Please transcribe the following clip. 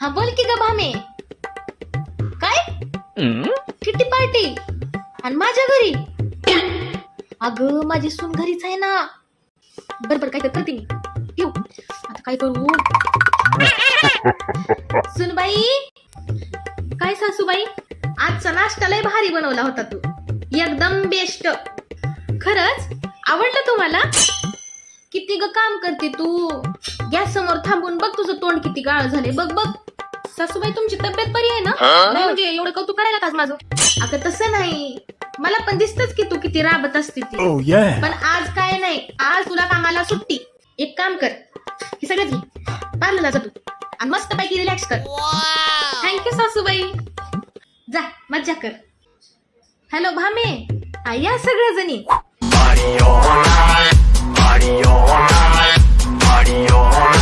हा बोल की ग भामे. काय किटी पार्टी आणि माझ्या घरी? अगं माझी सून घरीच आहे ना. बरोबर काय करते मी. ठेव आता काय करू. सुनबाई. काय सासूबाई, आजचा नाश्ता लय भारी बनवला होता तू. एकदम बेस्ट. खरंच आवडलं तुम्हाला? किती ग काम करते तू. गॅस समोर थांबून बघ तुझं तोंड किती गाळ झाले. बघ बघ. सासूबाई तुमची तब्येत बरी आहे ना? नाही म्हणजे एवढं कौतुक करायला का माझं? अगं तसं नाही, मला पण दिसतच की तू किती राबत असते ती. पण आज काय नाही, आज तुला कामाला सुट्टी. एक काम कर, हे सगळं घे, पार्लरला जा तू आणि मस्त पैकी रिलॅक्स कर. थँक्यू सासूबाई. जा मज्जा कर. हॅलो भामे, या सगळ्या जणी. Party all night, party all night, party all night.